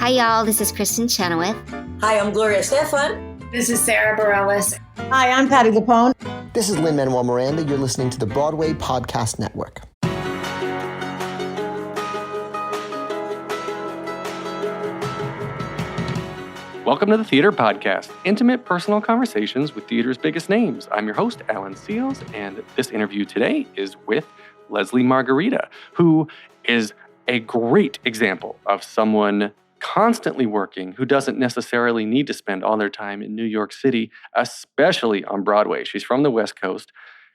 Hi, y'all. This is Kristen Chenoweth. Hi, I'm Gloria Stefan. This is Sarah Bareilles. Hi, I'm Patty Lapone. This is Lin-Manuel Miranda. You're listening to the Broadway Podcast Network. Welcome to the Theater Podcast, intimate personal conversations with theater's biggest names. I'm your host, Alan Seals, and this interview today is with Lesli Margherita, who is a great example of someone constantly working who doesn't necessarily need to spend all their time in New York City, especially on Broadway. She's from the West Coast,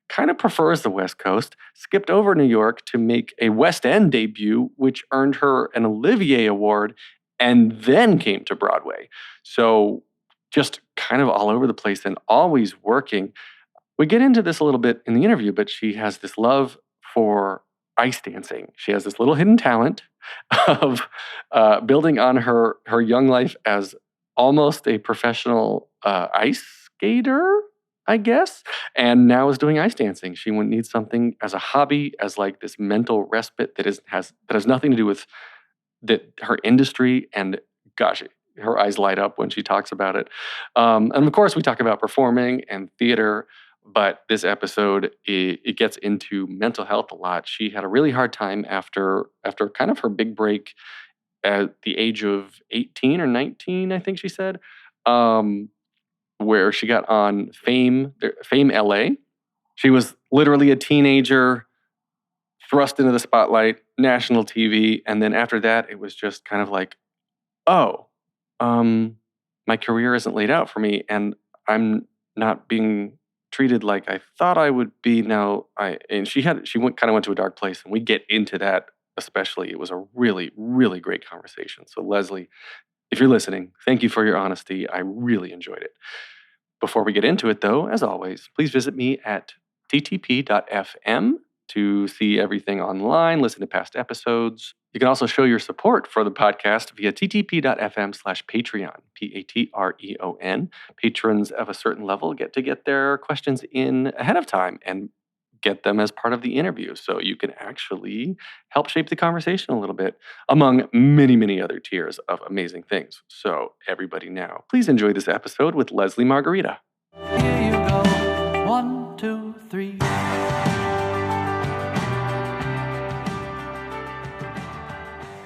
kind of prefers the West Coast, skipped over New York to make a West End debut, which earned her an Olivier Award, and then came to Broadway. So just kind of all over the place and always working. We get into this a little bit in the interview, but she has this love for ice dancing. She has this little hidden talent of building on her young life as almost a professional ice skater, I guess, and now is doing ice dancing. She needs something as a hobby, as like this mental respite that has nothing to do with her industry, and gosh, her eyes light up when she talks about it. And of course, we talk about performing and theater, but this episode, it gets into mental health a lot. She had a really hard time after kind of her big break at the age of 18 or 19, I think she said, where she got on Fame LA. She was literally a teenager, thrust into the spotlight, national TV, and then after that, it was just kind of like, oh, my career isn't laid out for me, and I'm not being treated like I thought I would be now. She kind of went to a dark place, and we get into that especially. It was a really, really great conversation. So Lesli, if you're listening, thank you for your honesty. I really enjoyed it. Before we get into it, though, as always, please visit me at ttp.fm to see everything online, listen to past episodes. You can also show your support for the podcast via ttp.fm/Patreon, Patreon. Patrons of a certain level get their questions in ahead of time and get them as part of the interview. So you can actually help shape the conversation a little bit, among many, many other tiers of amazing things. So everybody now, please enjoy this episode with Lesli Margherita. Here you go. 1, 2, 3.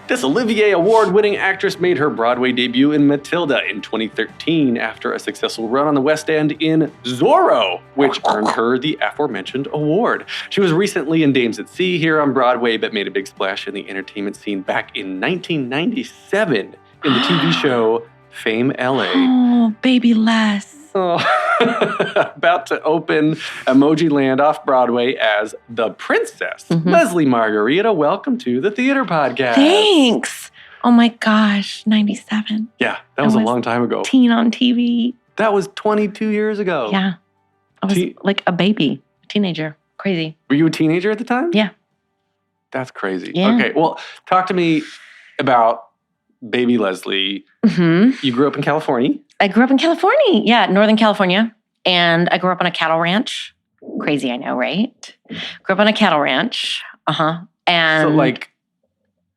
This Olivier Award-winning actress made her Broadway debut in Matilda in 2013 after a successful run on the West End in Zorro, which earned her the aforementioned award. She was recently in Dames at Sea here on Broadway, but made a big splash in the entertainment scene back in 1997 in the TV show Fame LA. Oh, baby Les. Oh. About to open Emoji Land off Broadway as the princess. Mm-hmm. Lesli Margherita, welcome to the Theater Podcast. Thanks. Oh my gosh, 97. Yeah, that was a long time ago. Teen on TV. That was 22 years ago. Yeah. I was like a baby, a teenager. Crazy. Were you a teenager at the time? Yeah. That's crazy. Yeah. Okay, well, talk to me about baby Lesli. Mm-hmm. You grew up in California? I grew up in California. Yeah, Northern California. And I grew up on a cattle ranch. Crazy, I know, right? Grew up on a cattle ranch. And so,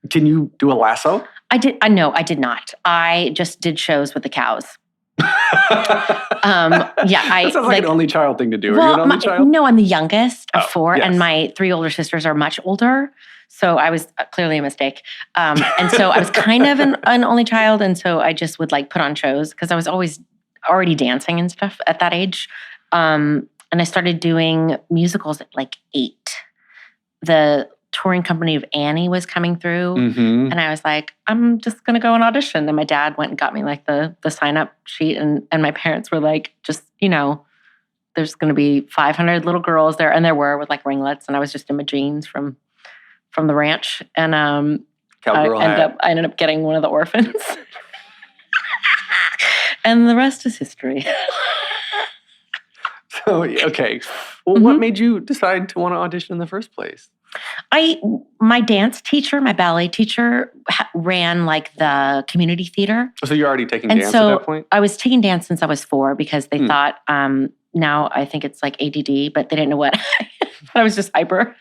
can you do a lasso? I did. No, I did not. I just did shows with the cows. That sounds like an only child thing to do. Are you an only child? No, I'm the youngest of four, yes. And my 3 older sisters are much older. So I was clearly a mistake. And so I was kind of an only child. And so I just would put on shows because I was always already dancing and stuff at that age. And I started doing musicals at 8. The touring company of Annie was coming through. Mm-hmm. And I was like, I'm just going to go and audition. And my dad went and got me the sign-up sheet. And my parents were like, just, there's going to be 500 little girls there. And there were with ringlets. And I was just in my jeans from the ranch. And I ended up getting one of the orphans. And the rest is history. So, okay. Well, mm-hmm. What made you decide to want to audition in the first place? My dance teacher, my ballet teacher, ran the community theater. So you're already taking dance at that point? I was taking dance since I was 4 because they thought, now I think it's ADD, but they didn't know what. I was just hyper.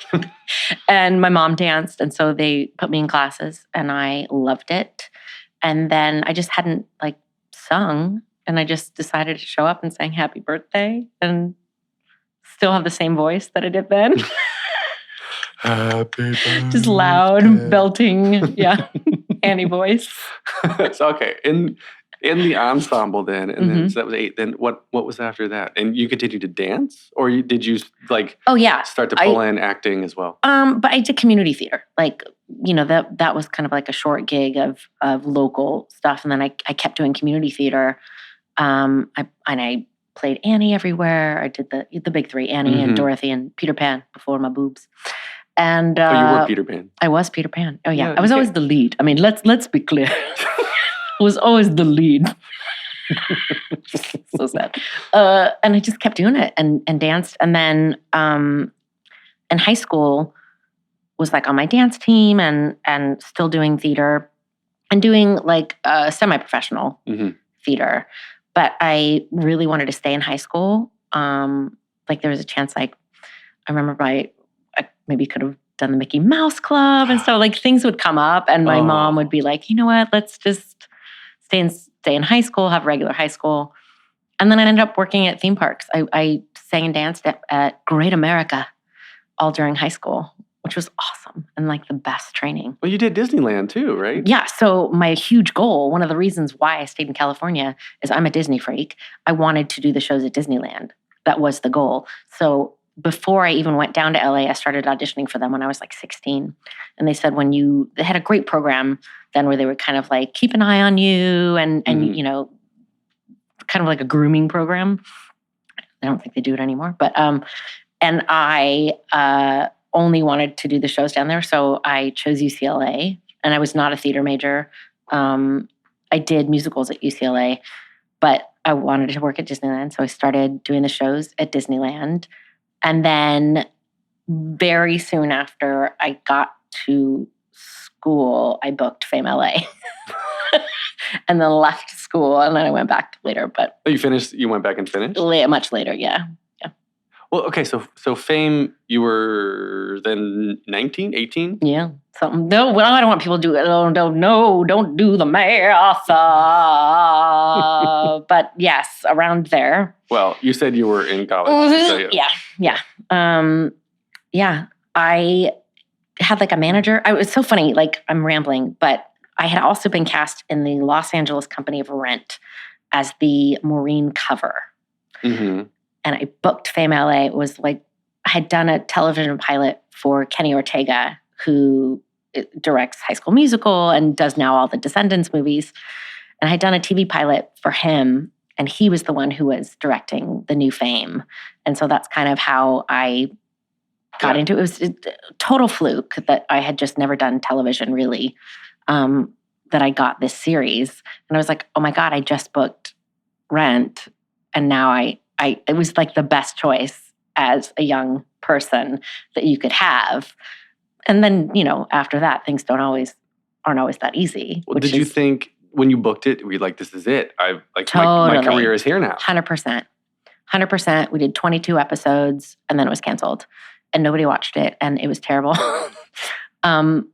And my mom danced, and so they put me in classes, and I loved it. And then I just hadn't like sung, and I just decided to show up and sang happy birthday and still have the same voice that I did then. Happy birthday. Just loud, belting, Annie voice. So, okay. In the ensemble then, and then Mhm. so that was 8. Then what was after that? And you continued to dance? Or did you like Oh yeah. start to pull in acting as well? But I did community theater. Like, that was kind of like a short gig of local stuff. And then I kept doing community theater. I played Annie everywhere. I did the big three, Annie and Mhm. Dorothy and Peter Pan before my boobs. And You were Peter Pan. I was Peter Pan. Oh yeah. Yeah, I was you always the lead. I mean, let's be clear. I was always the lead. So sad. And I just kept doing it and danced. And then in high school was like on my dance team and still doing theater and doing like semi-professional Mhm. theater. But I really wanted to stay in high school. Like there was a chance, like I remember I maybe could have done the Mickey Mouse Club and so like things would come up and my mom would be like, you know what, let's just stay in high school, have regular high school. And then I ended up working at theme parks. I sang and danced at Great America all during high school, which was awesome and like the best training. Well, you did Disneyland too, right? Yeah. So my huge goal, one of the reasons why I stayed in California is I'm a Disney freak. I wanted to do the shows at Disneyland. That was the goal. So before I even went down to LA, I started auditioning for them when I was like 16. And they said they had a great program then where they would kind of like keep an eye on you and Mhm. Kind of like a grooming program. I don't think they do it anymore. But and I only wanted to do the shows down there. So I chose UCLA and I was not a theater major. I did musicals at UCLA, but I wanted to work at Disneyland. So I started doing the shows at Disneyland. And then very soon after I got to school, I booked Fame LA and then left school. And then I went back later, but Oh, you went back and finished? much later. Yeah. Well, okay, so Fame, you were then 19, 18? Yeah. Something. No, well, I don't want people to do it. Don't do the math. But yes, around there. Well, you said you were in college. So Yeah. I had like a manager. It was so funny. Like I'm rambling, but I had also been cast in the Los Angeles company of Rent as the Maureen cover. Mm-hmm. And I booked Fame LA. It was like I had done a television pilot for Kenny Ortega, who directs High School Musical and does now all the Descendants movies. And I had done a TV pilot for him, and he was the one who was directing the new Fame. And so that's kind of how I got into it. It was a total fluke that I had just never done television really, that I got this series. And I was like, oh my God, I just booked Rent. And now it was like the best choice as a young person that you could have. And then, after that, things aren't always that easy. Well, did you think when you booked it, were you like, this is it? My career is here now. 100%. 100%. We did 22 episodes and then it was canceled and nobody watched it and it was terrible. And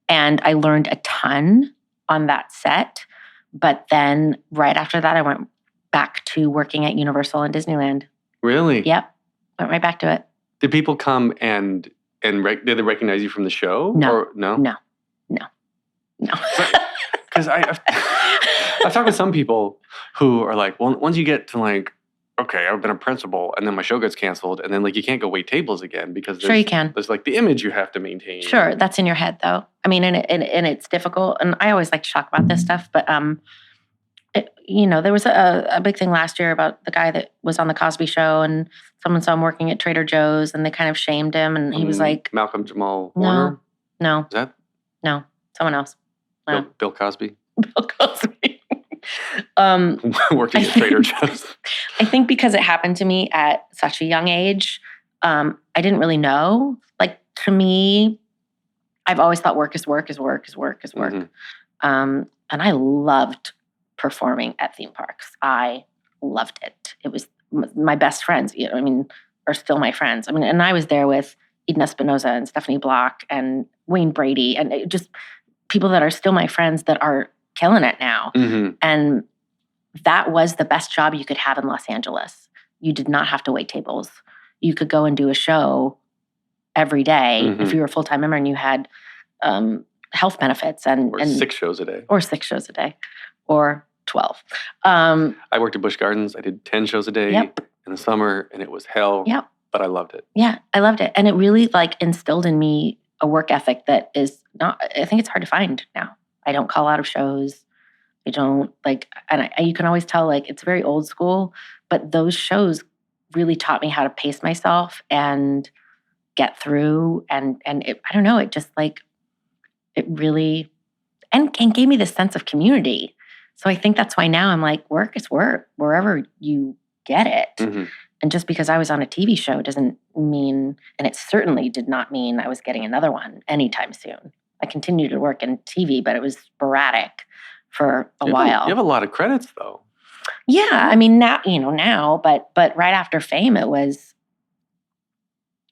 I learned a ton on that set. But then right after that, I went back to working at Universal and Disneyland. Really? Yep. Went right back to it. Did people come and did they recognize you from the show? No. Or no? No. Because I've talked to some people who are like, well, once you get to like, okay, I've been a principal, and then my show gets canceled, and then like you can't go wait tables again because Sure you can. There's like the image you have to maintain. Sure, that's in your head though. I mean, and it's difficult. And I always like to talk about this stuff, but there was a big thing last year about the guy that was on the Cosby Show, and someone saw him working at Trader Joe's, and they kind of shamed him, and he was like, Malcolm Jamal Warner. No, Is that no, someone else. No. Bill Cosby? Bill Cosby. Working at Trader Joe's. I think because it happened to me at such a young age, I didn't really know. Like to me, I've always thought work is work is work is work is work. Mm-hmm. And I loved performing at theme parks. I loved it. It was my best friends, are still my friends. And I was there with Eden Espinosa and Stephanie Block and Wayne Brady and just people that are still my friends that are killing it now. Mm-hmm. And that was the best job you could have in Los Angeles. You did not have to wait tables. You could go and do a show every day Mm-hmm. if you were a full-time member and you had health benefits and 6 shows a day. Or 6 shows a day. Or 12. I worked at Busch Gardens. I did 10 shows a day Yep. in the summer, and it was hell. Yep. But I loved it. Yeah, I loved it. And it really like instilled in me a work ethic that is not, I think it's hard to find now. I don't call out of shows. I don't like, and you can always tell like it's very old school, but those shows really taught me how to pace myself and get through. And it, I don't know, it just like, it really, and gave me this sense of community. So I think that's why now I'm like, work is work, wherever you get it. Mm-hmm. And just because I was on a TV show doesn't mean, and it certainly did not mean I was getting another one anytime soon. I continued to work in TV, but it was sporadic for a while. You have a lot of credits, though. Yeah, I mean now, but right after Fame, it was.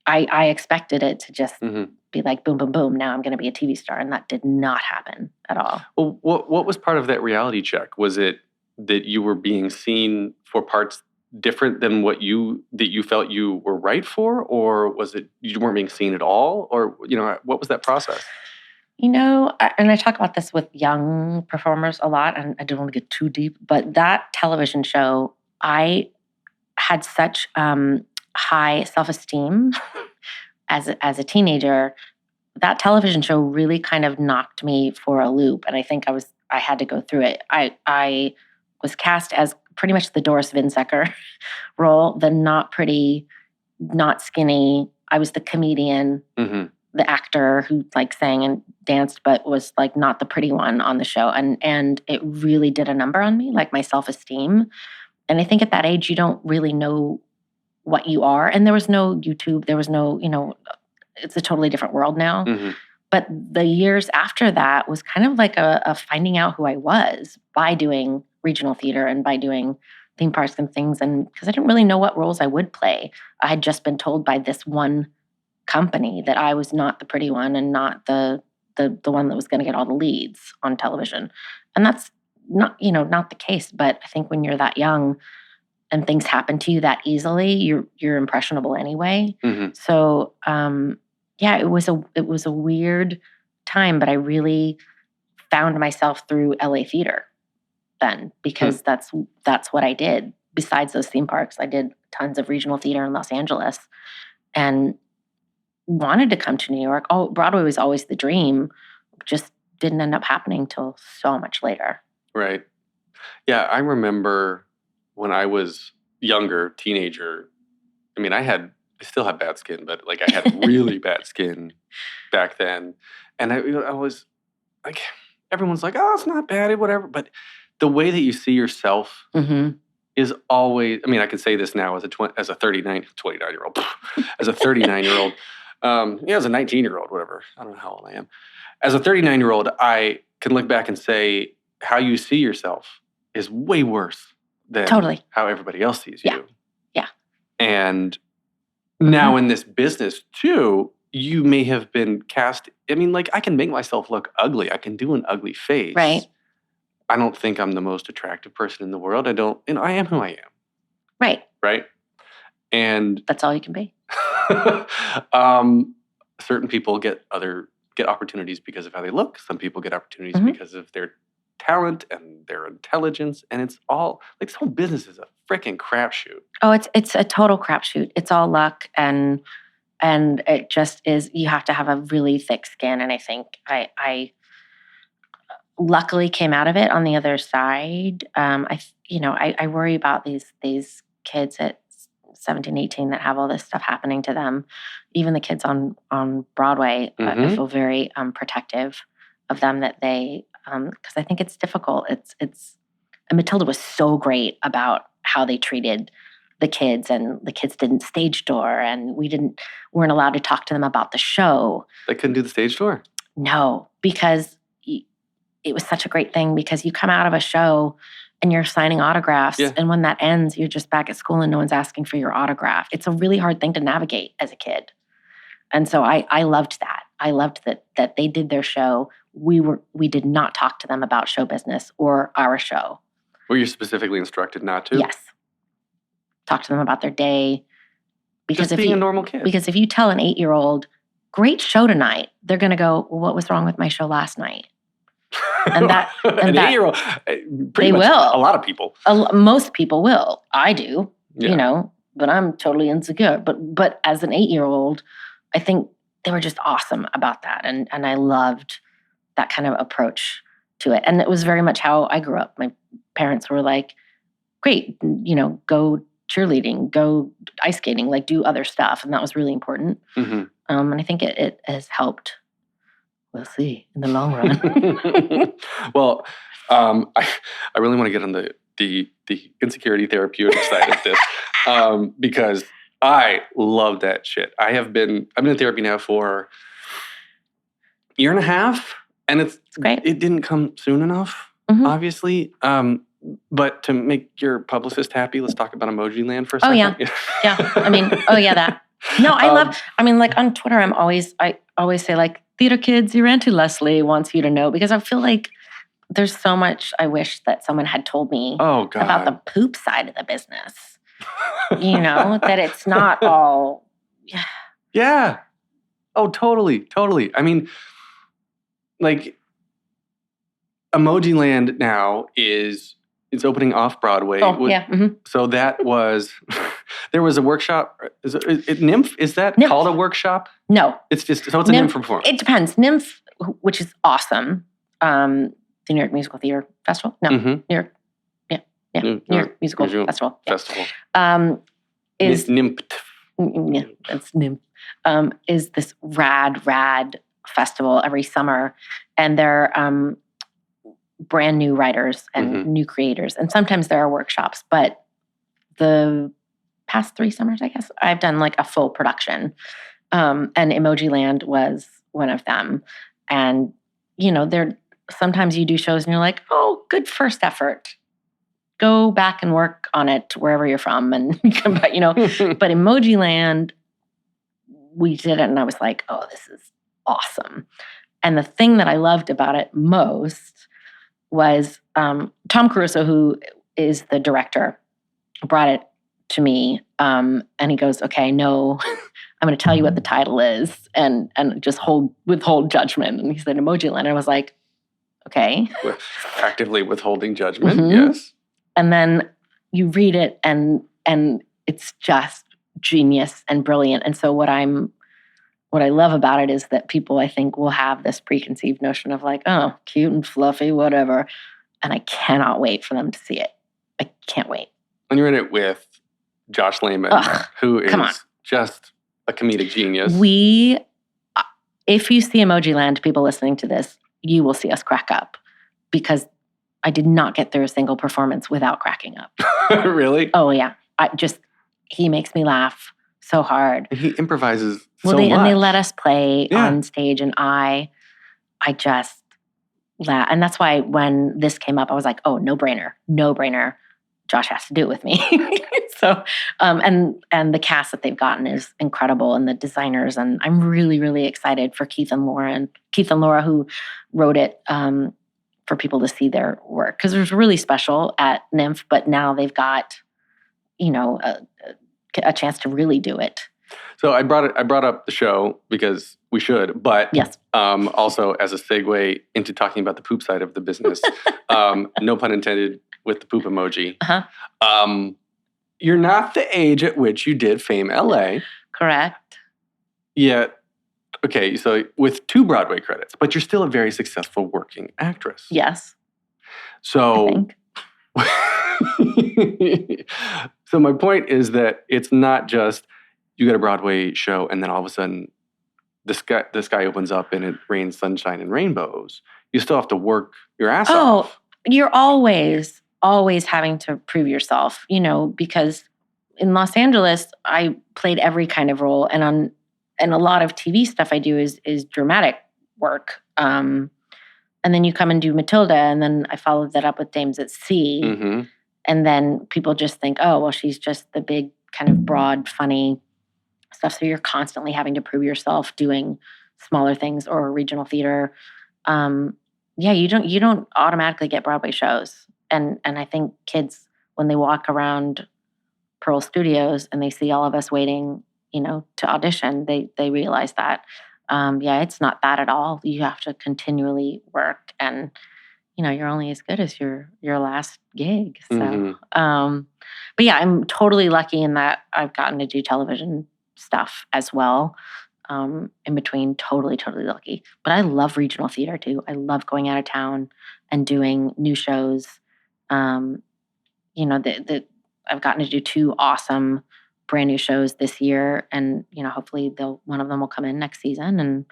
I expected it to just be like boom, boom, boom. Now I'm going to be a TV star, and that did not happen at all. Well, what was part of that reality check? Was it that you were being seen for parts different than what you felt you were right for, or was it you weren't being seen at all, or what was that process? And I talk about this with young performers a lot, and I don't want to get too deep, but that television show, I had such high self-esteem as a teenager. That television show really kind of knocked me for a loop, and I think I had to go through it. I was cast as pretty much the Doris Vinsecker role, the not pretty, not skinny. I was the comedian, the actor who like sang and danced, but was like not the pretty one on the show. And it really did a number on me, like my self-esteem. And I think at that age, you don't really know what you are. And there was no YouTube. There was no, it's a totally different world now. Mm-hmm. But the years after that was kind of like a finding out who I was by doing regional theater and by doing theme parks and things. And because I didn't really know what roles I would play. I had just been told by this one company that I was not the pretty one and not the one that was going to get all the leads on television. And that's not, not the case. But I think when you're that young and things happen to you that easily, you're impressionable anyway. Mm-hmm. So, it was a weird time, but I really found myself through LA theater then, because that's what I did. Besides those theme parks, I did tons of regional theater in Los Angeles and wanted to come to New York. Oh, Broadway was always the dream, just didn't end up happening till so much later. Right. Yeah, I remember when I was younger, teenager, I mean, I still have bad skin, but like I had really bad skin back then. And I was like, everyone's like, oh, it's not bad, whatever. But the way that you see yourself is always, I mean, I can say this now as a 29-year-old, as a 39-year-old, as a 19-year-old, whatever. I don't know how old I am. As a 39-year-old, I can look back and say how you see yourself is way worse than how everybody else sees you. Yeah. And now in this business too, you may have been cast. I mean, like I can make myself look ugly. I can do an ugly face. Right. I don't think I'm the most attractive person in the world. I am who I am. Right. Right. And that's all you can be. Certain people get opportunities because of how they look. Some people get opportunities because of their talent and their intelligence. And it's all like this whole business is a freaking crapshoot. Oh, it's a total crapshoot. It's all luck and it just is. You have to have a really thick skin. And I think I luckily came out of it on the other side. I worry about these kids at 17, 18 that have all this stuff happening to them. Even the kids on Broadway, I feel very protective of them that they, because I think it's difficult. And Matilda was so great about how they treated the kids, and the kids didn't stage door, and weren't allowed to talk to them about the show. They couldn't do the stage door? No, because it was such a great thing, because you come out of a show and you're signing autographs. Yeah. And when that ends, you're just back at school and no one's asking for your autograph. It's a really hard thing to navigate as a kid. And so I loved that. I loved that they did their show we did not talk to them about show business or our show. Were you specifically instructed not to? Yes. Talk to them about their day. Because Just being a normal kid. Because if you tell an 8-year-old, great show tonight, they're going to go, well, what was wrong with my show last night? And that, an 8-year-old, they will. A lot of people. Most people will. I do, Yeah. but I'm totally insecure. But as an 8-year-old, I think they were just awesome about that. And I loved that kind of approach to it. And it was very much how I grew up. My parents were like, great, go cheerleading, go ice skating, like do other stuff. And that was really important. Mm-hmm. And I think it has helped. We'll see in the long run. Well, I really want to get on the insecurity therapeutic side of this because I love that shit. I've been in therapy now for a year and a half, and it's great. It didn't come soon enough, obviously. But to make your publicist happy, let's talk about Emoji Land for a second. Oh, yeah. Yeah. That. No, I love, like on Twitter, I always say like, theater kids, your Auntie Leslie wants you to know, because I feel like there's so much I wish that someone had told me about the poop side of the business. That it's not all. Yeah. Oh, totally. I mean, like, Emoji Land now it's opening off Broadway. Oh, yeah. Mm-hmm. So that was, there was a workshop. Is it Nymph? Is that Nymph. Called a workshop? No. It's a Nymph performance. It depends. Nymph, which is awesome. The New York Musical Theater Festival. No, Mm-hmm. New York. Yeah. New York Musical Festival. Yeah. Is Nymph. Yeah, it's Nymph. Is this rad festival every summer, and they're brand new writers and new creators, and sometimes there are workshops. But the past 3 summers, I guess, I've done like a full production, and Emoji Land was one of them. And there sometimes you do shows and you're like, oh, good first effort. Go back and work on it wherever you're from, and come back. But Emoji Land, we did it, and I was like, oh, this is awesome. And the thing that I loved about it most was Tom Caruso, who is the director, brought it to me, and he goes, okay, no, I'm going to tell you what the title is, and just withhold judgment. And he said Emoji Land. And I was like, okay. Actively withholding judgment, Mm-hmm. yes. And then you read it, and it's just genius and brilliant. And so what I love about it is that people, I think, will have this preconceived notion of like, oh, cute and fluffy, whatever. And I cannot wait for them to see it. I can't wait. And you're in it with Josh Lehman, who is just a comedic genius. If you see Emoji Land, people listening to this, you will see us crack up, because I did not get through a single performance without cracking up. Really? Oh, yeah. He makes me laugh so hard. And he improvises so much. And they let us play on stage, and I just laugh. And that's why when this came up, I was like, oh, no brainer. Josh has to do it with me. So, and the cast that they've gotten is incredible, and the designers, and I'm really, really excited for Keith and Laura, who wrote it, for people to see their work, because it was really special at Nymph, but now they've got, a chance to really do it. So I brought up the show because we should, but yes. Also as a segue into talking about the poop side of the business, no pun intended with the poop emoji. Uh-huh. You're not the age at which you did Fame LA. Correct. Yeah. Okay, so with 2 Broadway credits, but you're still a very successful working actress. Yes. So, so my point is that it's not just you get a Broadway show and then all of a sudden the sky opens up and it rains sunshine and rainbows. You still have to work your ass off. You're always having to prove yourself, because in Los Angeles, I played every kind of role, and a lot of TV stuff I do is dramatic work. And then you come and do Matilda, and then I followed that up with Dames at Sea. Mm-hmm. And then people just think, oh, well, she's just the big kind of broad, funny stuff. So you're constantly having to prove yourself doing smaller things or regional theater. yeah, you don't automatically get Broadway shows. And I think kids, when they walk around Pearl Studios and they see all of us waiting, to audition, they realize that, yeah, it's not that at all. You have to continually work, and you're only as good as your last gig. So, but yeah, I'm totally lucky in that I've gotten to do television stuff as well. In between, totally lucky. But I love regional theater too. I love going out of town and doing new shows. I've gotten to do 2 awesome brand new shows this year, and hopefully one of them will come in next season, and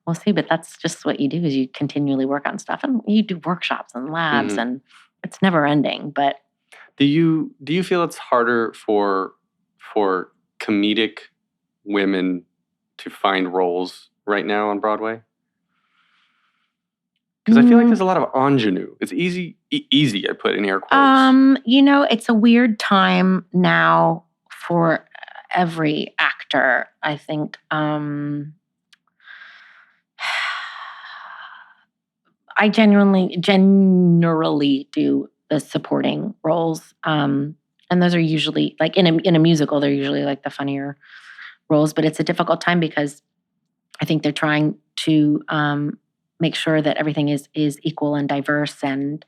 we'll see. But that's just what you do, is you continually work on stuff, and you do workshops and labs, and it's never ending. But do you feel it's harder for comedic women to find roles right now on Broadway? Because I feel like there's a lot of ingenue. It's easy, I put in air quotes. It's a weird time now for every actor, I think. I generally do the supporting roles. And those are usually, like in a musical, they're usually like the funnier roles, but it's a difficult time because I think they're trying to make sure that everything is equal and diverse, and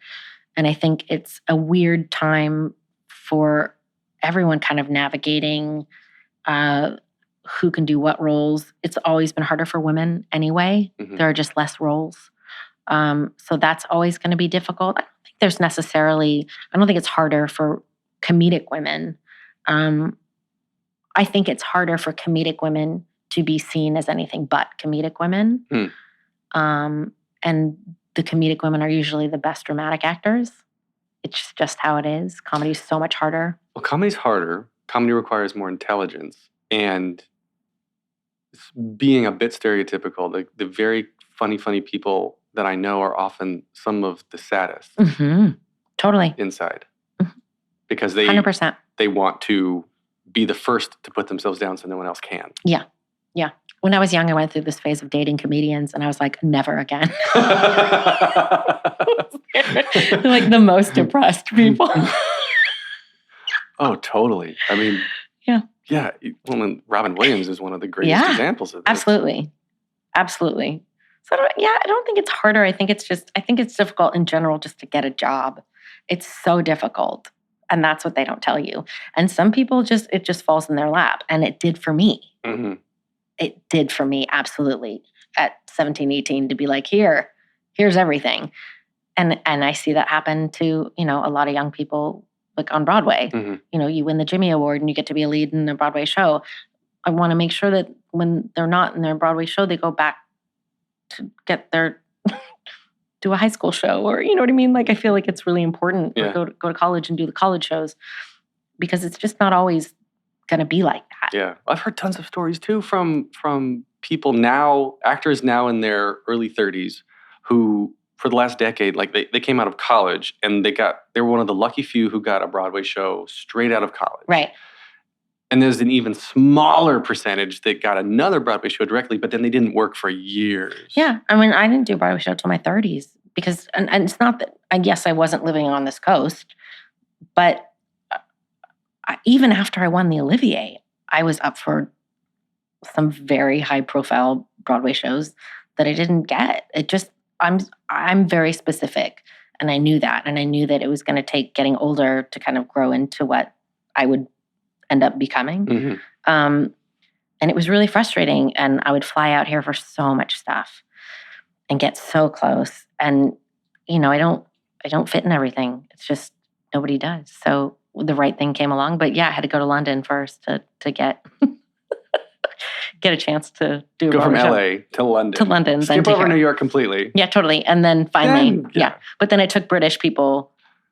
I think it's a weird time for everyone kind of navigating who can do what roles. It's always been harder for women anyway. There are just less roles. So that's always going to be difficult. I don't think it's harder for comedic women. I think it's harder for comedic women to be seen as anything but comedic women. And the comedic women are usually the best dramatic actors. It's just how it is. Comedy is so much harder. Well, comedy's harder. Comedy requires more intelligence. And being a bit stereotypical, the very funny people that I know are often some of the saddest. Totally. Inside. Because they 100%. They want to be the first to put themselves down so no one else can. Yeah. When I was young, I went through this phase of dating comedians, and I was like, never again. They're like the most depressed people. Oh, totally. I mean, yeah. Well, Robin Williams is one of the greatest examples of this. Absolutely. So I don't think it's harder. I think it's difficult in general just to get a job. It's so difficult. And that's what they don't tell you. And some people it just falls in their lap. And it did for me. It did for me, absolutely, at 17, 18, to be like, here's everything. And I see that happen to, a lot of young people, like on Broadway. You win the Jimmy Award and you get to be a lead in a Broadway show. I want to make sure that when they're not in their Broadway show, they go back to get do a high school show, or you know what I mean? Like, I feel like it's really important to go to college and do the college shows, because it's just not always going to be like that. Yeah. I've heard tons of stories too from people now, actors now in their early 30s, who for the last decade, like they came out of college and they were one of the lucky few who got a Broadway show straight out of college. Right. And there's an even smaller percentage that got another Broadway show directly, but then they didn't work for years. Yeah. I mean, I didn't do a Broadway show until my 30s because, and it's not that, I guess I wasn't living on this coast, but even after I won the Olivier, I was up for some very high profile Broadway shows that I didn't get. It just, I'm very specific, and I knew that. And I knew that it was going to take getting older to kind of grow into what I would end up becoming. And it was really frustrating. And I would fly out here for so much stuff and get so close. And, I don't fit in everything. It's just nobody does. So the right thing came along. But yeah, I had to go to London first to get a chance to do a Go from show. LA to London. To London. Skip then over New York completely. Yeah, totally. And then finally, But then it took British people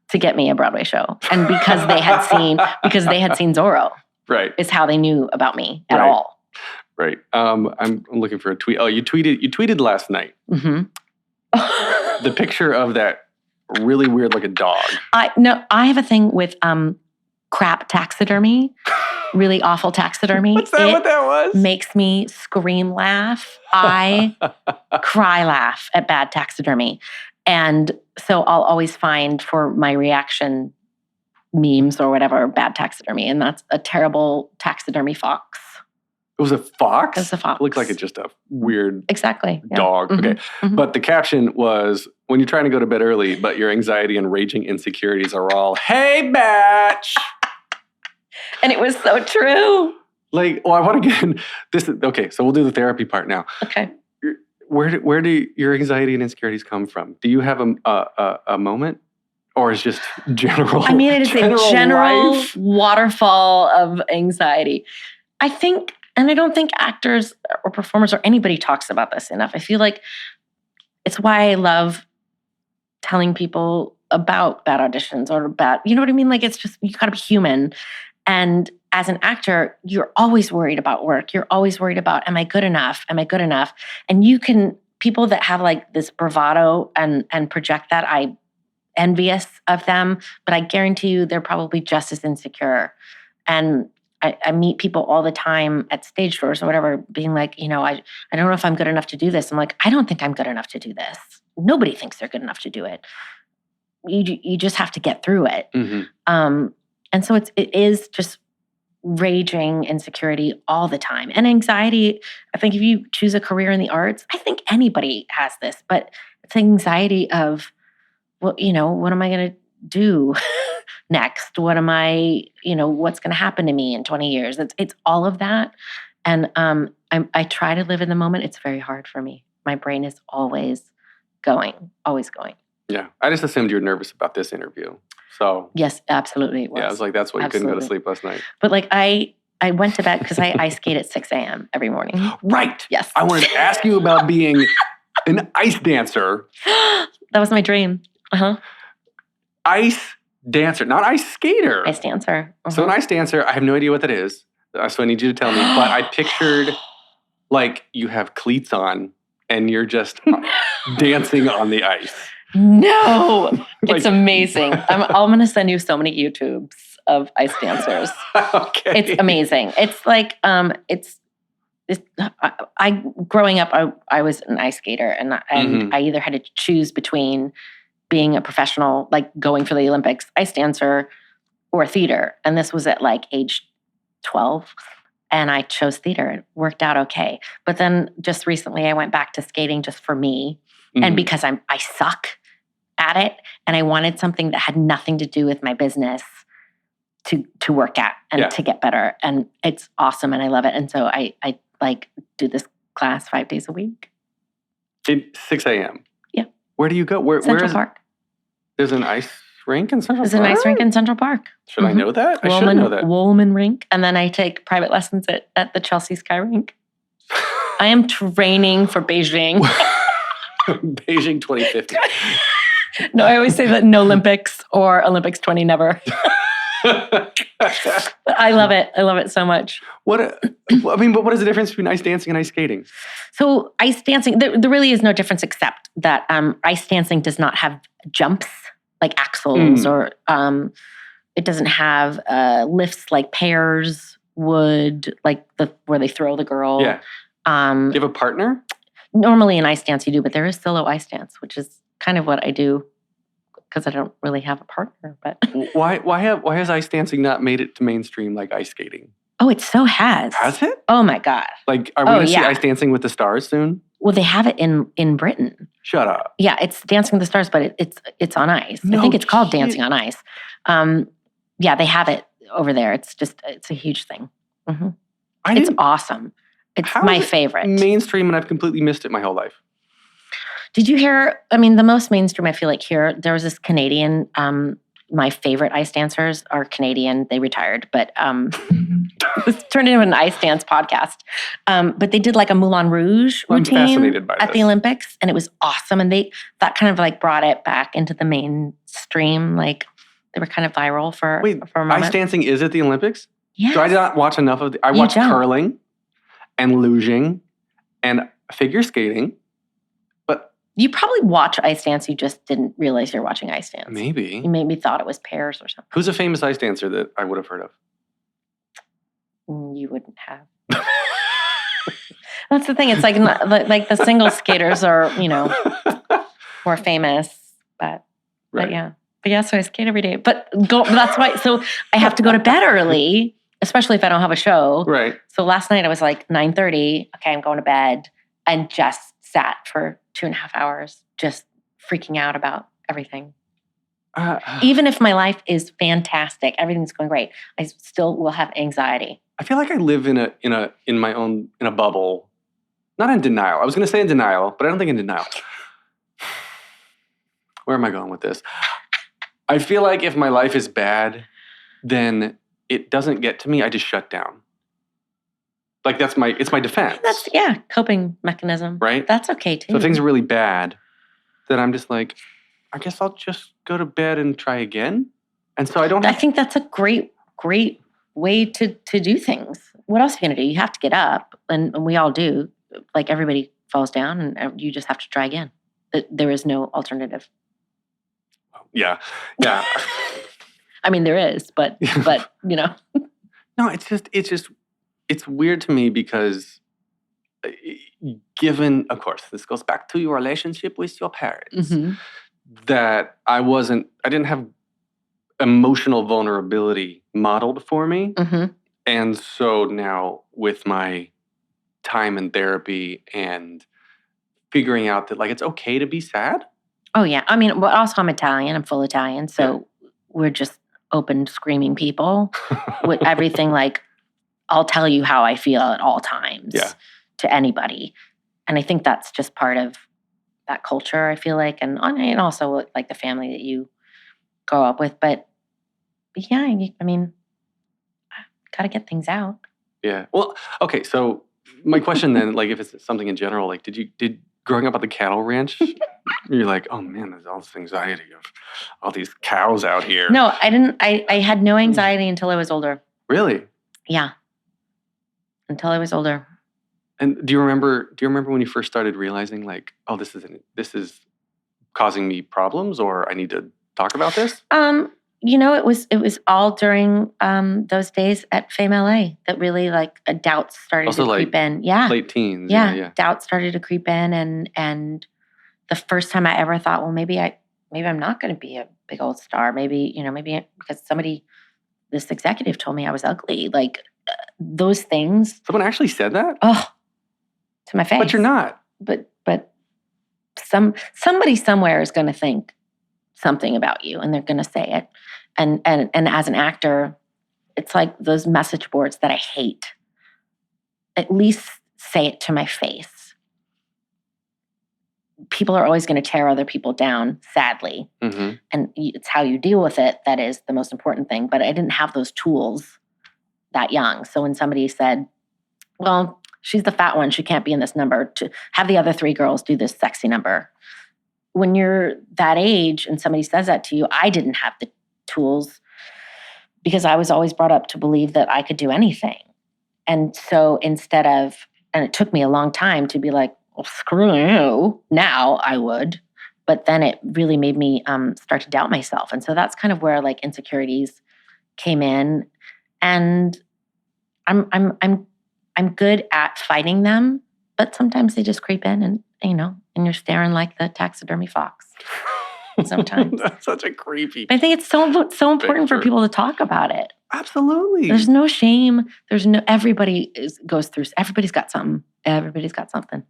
to get me a Broadway show. And because they had seen Zorro. Right. Is how they knew about me at all. Right. I'm looking for a tweet. Oh, you tweeted last night. The picture of that really weird looking dog. I have a thing with crap taxidermy, really awful taxidermy. What's that? What that was? Makes me scream laugh. I cry laugh at bad taxidermy. And so I'll always find for my reaction memes or whatever, bad taxidermy. And that's a terrible taxidermy fox. It was a fox? It was a fox. It looked like it's just a weird exactly dog. Yeah. Okay. But the caption was, when you're trying to go to bed early, but your anxiety and raging insecurities are all, hey, batch. And it was so true. Like, well, I want to get in this. Okay, so we'll do the therapy part now. Okay. Where do your anxiety and insecurities come from? Do you have a moment? Or is just general? I mean, it is a general life? waterfall of anxiety. I think, and I don't think actors or performers or anybody talks about this enough. I feel like it's why I love telling people about bad auditions or bad, you know what I mean? Like, it's just, you gotta be human. And as an actor, you're always worried about work. You're always worried about, am I good enough? Am I good enough? And you can, people that have like this bravado and project that, I'm envious of them, but I guarantee you they're probably just as insecure. And I meet people all the time at stage doors or whatever, being like, you know, I don't know if I'm good enough to do this. I'm like, I don't think I'm good enough to do this. Nobody thinks they're good enough to do it. You just have to get through it. And so it is just raging insecurity all the time. And anxiety, I think if you choose a career in the arts, I think anybody has this, but it's anxiety of, well, you know, what am I going to do next? What am I, you know, what's going to happen to me in 20 years? It's all of that. And I try to live in the moment. It's very hard for me. My brain is always going, always going. Yeah. I just assumed you were nervous about this interview. So yes, absolutely. It was. Yeah, I was like, that's why you couldn't go to sleep last night. But like I went to bed because I ice skate at 6 a.m. every morning. Right. Yes. I wanted to ask you about being an ice dancer. That was my dream. Ice dancer, not ice skater. Ice dancer. So an ice dancer, I have no idea what that is. So I need you to tell me. But I pictured like you have cleats on and you're just dancing on the ice. No, Like- it's amazing. I'm going to send you so many YouTubes of ice dancers. Okay. It's amazing. It's like, I growing up, I was an ice skater and I either had to choose between being a professional, like going for the Olympics, ice dancer, or theater. And this was at like age 12. And I chose theater. It worked out okay. But then just recently I went back to skating just for me. And because I suck at it and I wanted something that had nothing to do with my business to work at and to get better. And it's awesome and I love it. And so I like do this class 5 days a week. At 6 a.m.? Yeah. Where do you go? Where Central is Park. There's an ice rink in Central Park? There's an ice rink in Central Park. Should I know that? I should know that. Woolman Rink. And then I take private lessons at the Chelsea Sky Rink. I am training for Beijing. Beijing 2050. No, I always say that no Olympics or Olympics 20 never. But I love it. I love it so much. But what is the difference between ice dancing and ice skating? So ice dancing, there really is no difference except that ice dancing does not have jumps like axles or it doesn't have lifts like pairs would, like where they throw the girl. Yeah. Do you have a partner? Normally in ice dance you do, but there is solo ice dance, which is kind of what I do because I don't really have a partner. But why has ice dancing not made it to mainstream like ice skating? Oh, it so has. Has it? Oh my God. Like, are we going to see Ice Dancing with the Stars soon? Well, they have it in Britain. Shut up. Yeah, it's Dancing with the Stars, but it's on ice. No I think it's called shit. Dancing on Ice. Yeah, they have it over there. It's a huge thing. It's awesome. It's my favorite. Mainstream, and I've completely missed it my whole life. Did you hear? I mean, the most mainstream I feel like here, there was this Canadian, my favorite ice dancers are Canadian. They retired, but this turned into an ice dance podcast. But they did like a Moulin Rouge routine fascinated by at this. the Olympics, and it was awesome. And that kind of like brought it back into the mainstream. Like they were kind of viral for a moment. Ice dancing is at the Olympics? Yeah. So I did not watch enough of I watched curling and luging and figure skating. But You probably watch ice dance. You just didn't realize you're watching ice dance. Maybe. You maybe thought it was pairs or something. Who's a famous ice dancer that I would have heard of? You wouldn't have. That's the thing. It's like the single skaters are, more famous, but yeah. But yeah, so I skate every day. But that's why. So I have to go to bed early, especially if I don't have a show. Right. So last night I was like 9:30. Okay, I'm going to bed, and just sat for 2.5 hours, just freaking out about everything. Even if my life is fantastic, everything's going great, I still will have anxiety. I feel like I live in a bubble. Not in denial. I was going to say in denial, but I don't think in denial. Where am I going with this? I feel like if my life is bad, then it doesn't get to me. I just shut down. Like it's my defense. That's coping mechanism. Right? That's okay too. So if things are really bad, then I'm just like, I guess I'll just go to bed and try again. And so I think that's a great way to do things. What else are you going to do? You have to get up, and we all do. Like everybody falls down, and you just have to try again. There is no alternative. Yeah. I mean, there is, but No, it's weird to me because given, of course, this goes back to your relationship with your parents, that I didn't have emotional vulnerability modeled for me. And so now with my time in therapy and figuring out that like it's okay to be sad. Oh yeah. I mean, well, also I'm Italian. I'm full Italian. So we're just open screaming people with everything. Like I'll tell you how I feel at all times to anybody. And I think that's just part of that culture, I feel like. And also like the family that you grow up with. But yeah, I mean, got to get things out. Yeah. Well, okay. So my question then, like if it's something in general, like did growing up at the cattle ranch, you're like, oh man, there's all this anxiety of all these cows out here. No, I didn't. I had no anxiety until I was older. Really? Yeah. Until I was older. And do you remember when you first started realizing like, oh, this is causing me problems, or I need to talk about this? It was all during those days at Fame LA that really like doubts started to creep in. Yeah. Late teens. Yeah. Doubts started to creep in, and the first time I ever thought, well, maybe I'm not going to be a big old star. Maybe because this executive told me I was ugly. Like those things. Someone actually said that? Oh, to my face. But you're not. But somebody somewhere is going to think something about you, and they're going to say it. And as an actor, it's like those message boards that I hate. At least say it to my face. People are always going to tear other people down, sadly. And it's how you deal with it that is the most important thing. But I didn't have those tools that young. So when somebody said, well, she's the fat one, she can't be in this number, to have the other 3 girls do this sexy number. When you're that age and somebody says that to you, I didn't have the tools because I was always brought up to believe that I could do anything. And so and it took me a long time to be like, well, screw you. Now I would. But then it really made me start to doubt myself. And so that's kind of where like insecurities came in. And I'm good at fighting them, but sometimes they just creep in and you're staring like the taxidermy fox. Sometimes. That's such a creepy. I think it's so important for people to talk about it. Absolutely. There's no shame. Everybody's got something. Everybody's got something.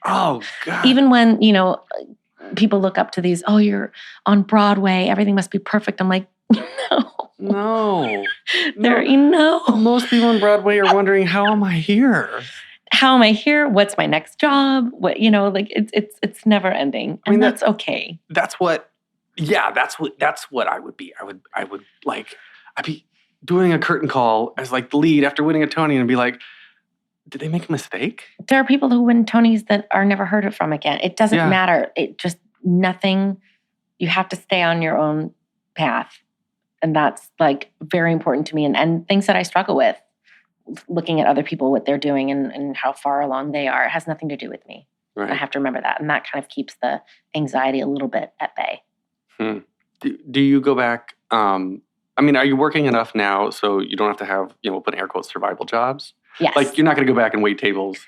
Oh, God. Even when, people look up to these, oh, you're on Broadway, everything must be perfect. I'm like, no. Most people on Broadway are wondering, how am I here? How am I here? What's my next job? What, it's never ending. And that's okay. That's what I would be. I'd be doing a curtain call as like the lead after winning a Tony and be like, did they make a mistake? There are people who win Tonys that are never heard from again. It doesn't matter. It just nothing. You have to stay on your own path. And that's like very important to me and things that I struggle with. Looking at other people, what they're doing and how far along they are, it has nothing to do with me. Right. I have to remember that. And that kind of keeps the anxiety a little bit at bay. Do you go back? I mean, are you working enough now so you don't have to have, we'll put in air quotes, survival jobs? Yes. Like, you're not going to go back and wait tables.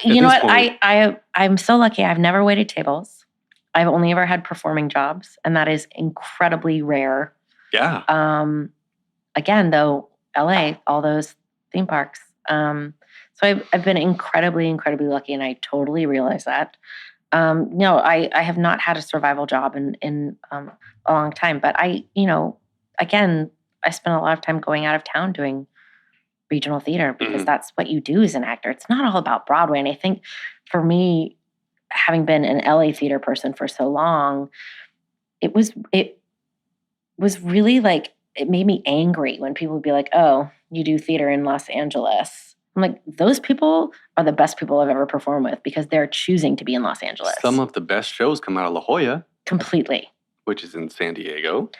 You know what? I'm so lucky. I've never waited tables. I've only ever had performing jobs, and that is incredibly rare. Yeah. Again, though, LA, all those theme parks. So I've been incredibly, incredibly lucky, and I totally realize that. No, I have not had a survival job in a long time, but again, I spent a lot of time going out of town doing regional theater because that's what you do as an actor. It's not all about Broadway. And I think for me, having been an LA theater person for so long, it was really like, it made me angry when people would be like, oh, you do theater in Los Angeles. I'm like, those people are the best people I've ever performed with because they're choosing to be in Los Angeles. Some of the best shows come out of La Jolla. Completely. Which is in San Diego.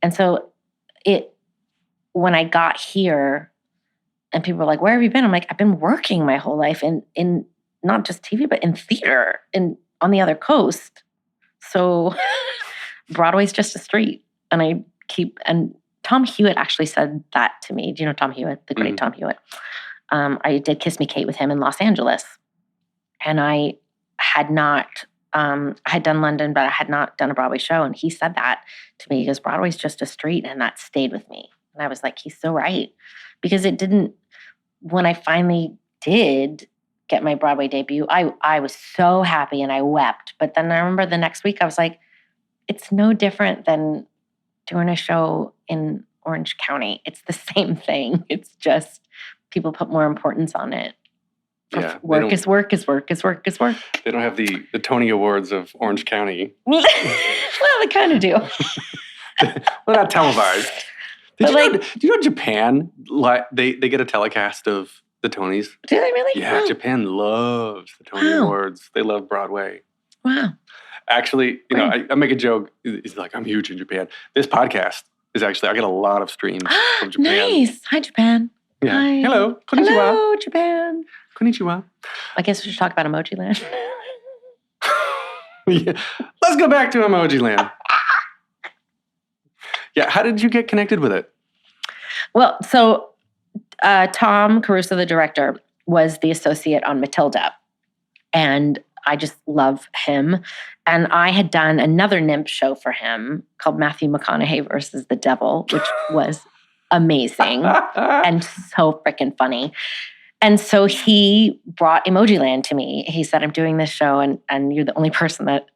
And so when I got here and people were like, where have you been? I'm like, I've been working my whole life in not just TV, but in theater on the other coast. So Broadway's just a street. And Tom Hewitt actually said that to me. Do you know Tom Hewitt, the great Tom Hewitt? I did Kiss Me Kate with him in Los Angeles. And I had not, I had done London, but I had not done a Broadway show. And he said that to me. He goes, Broadway's just a street. And that stayed with me. And I was like, he's so right. Because when I finally did get my Broadway debut, I was so happy and I wept. But then I remember the next week I was like, it's no different than doing a show in Orange County. It's the same thing. It's just people put more importance on it. Yeah, work is work is work is work is work. They don't have the Tony Awards of Orange County. Well, they kind of do. Well, not televised. Do you know Japan? They get a telecast of the Tonys. Do they really? Yeah, Oh. Japan loves the Tony Awards. They love Broadway. Wow. Actually, I make a joke. It's like, I'm huge in Japan. This podcast is actually, I get a lot of streams from Japan. Nice. Hi, Japan. Yeah. Hi. Hello. Konnichiwa. Hello, Japan. Konnichiwa. I guess we should talk about Emoji Land. Yeah. Let's go back to Emoji Land. Yeah. How did you get connected with it? Well, so Tom Caruso, the director, was the associate on Matilda. And I just love him. And I had done another NIMP show for him called Matthew McConaughey versus the Devil, which was amazing and so freaking funny. And so he brought Emoji Land to me. He said, I'm doing this show and you're the only person that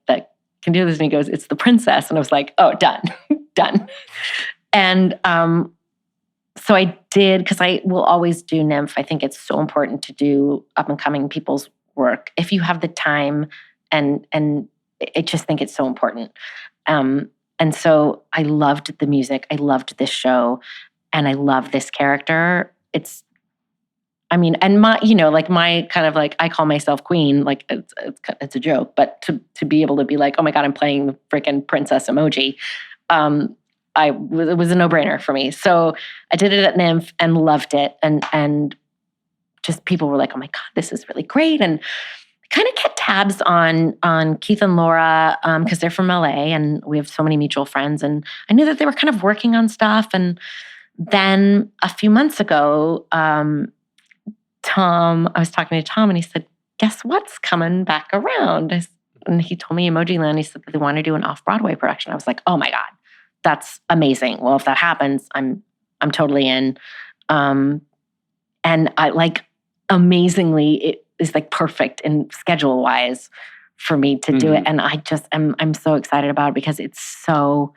can do this. And he goes, it's the princess. And I was like, oh, done, done. And so I did, because I will always do NIMF. I think it's so important to do up and coming people's work if you have the time, and I just think it's so important. And so I loved the music. I loved this show, and I love this character. And my kind of like, I call myself queen, like it's a joke, but to be able to be like, oh my God, I'm playing the freaking princess emoji. It was a no-brainer for me. So I did it at NIMF and loved it. And just people were like, oh my God, this is really great. And I kind of kept tabs on Keith and Laura because they're from LA and we have so many mutual friends. And I knew that they were kind of working on stuff. And then a few months ago, I was talking to Tom and he said, guess what's coming back around? And he told me Emoji Land. He said that they want to do an off-Broadway production. I was like, oh my God, that's amazing. Well, if that happens, I'm totally in. And I like, amazingly, it is like perfect in schedule-wise for me to do it. And I just I'm so excited about it because it's so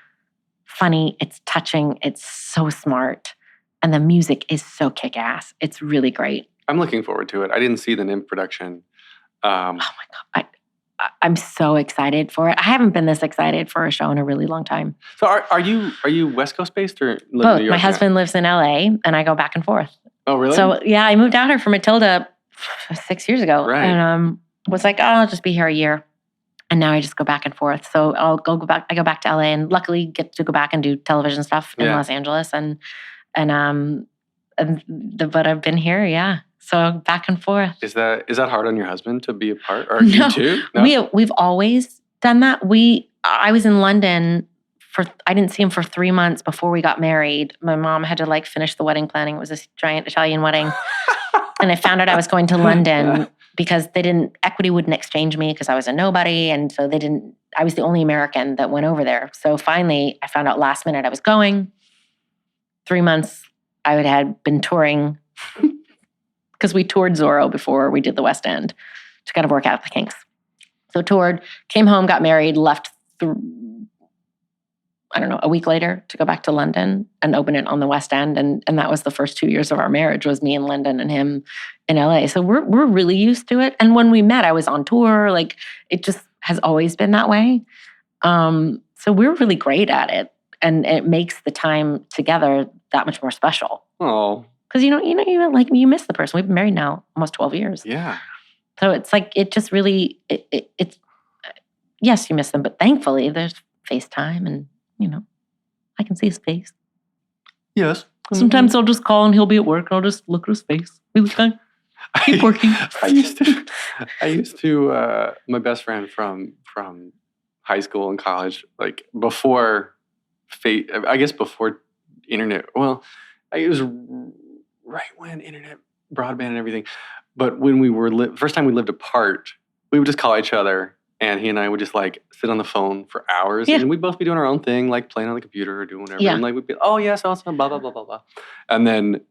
funny, it's touching, it's so smart, and the music is so kick-ass. It's really great. I'm looking forward to it. I didn't see the NIMP production. Oh my God. I'm so excited for it. I haven't been this excited for a show in a really long time. So are you West Coast based or live Both. in New York? My husband lives in LA and I go back and forth. Oh, really? So yeah, I moved out here for Matilda 6 years ago. Right. And was like, oh, I'll just be here a year. And now I just go back and forth. So I go back to LA and luckily get to go back and do television stuff in Los Angeles. But I've been here, So back and forth. Is that hard on your husband to be apart? Or No, you too? No? we've always done that. I was in London I didn't see him for 3 months before we got married. My mom had to like finish the wedding planning. It was this giant Italian wedding. And I found out I was going to London because Equity wouldn't exchange me because I was a nobody. And so I was the only American that went over there. So finally I found out last minute I was going. 3 months I had been touring because we toured Zorro before we did the West End to kind of work out the kinks. So toured, came home, got married, left a week later to go back to London and open it on the West End. And that was the first 2 years of our marriage, was me in London and him in LA. So we're really used to it. And when we met, I was on tour. Like, it just has always been that way. So we're really great at it. And it makes the time together that much more special. Oh. Because you miss the person. We've been married now almost 12 years. Yeah. So it's like, it just really, it's, yes, you miss them, but thankfully there's FaceTime and, I can see his face. Yes. Sometimes I'll just call and he'll be at work and I'll just look at his face. We'll keep working. I used to, my best friend from high school and college, like before internet. Well, it was right when internet, broadband and everything. But when we were, first time we lived apart, we would just call each other. And he and I would just like sit on the phone for hours. Yeah. And we'd both be doing our own thing, like playing on the computer or doing whatever. Yeah. And like we'd be, oh, yes, awesome, blah, blah, blah, blah, blah. And then,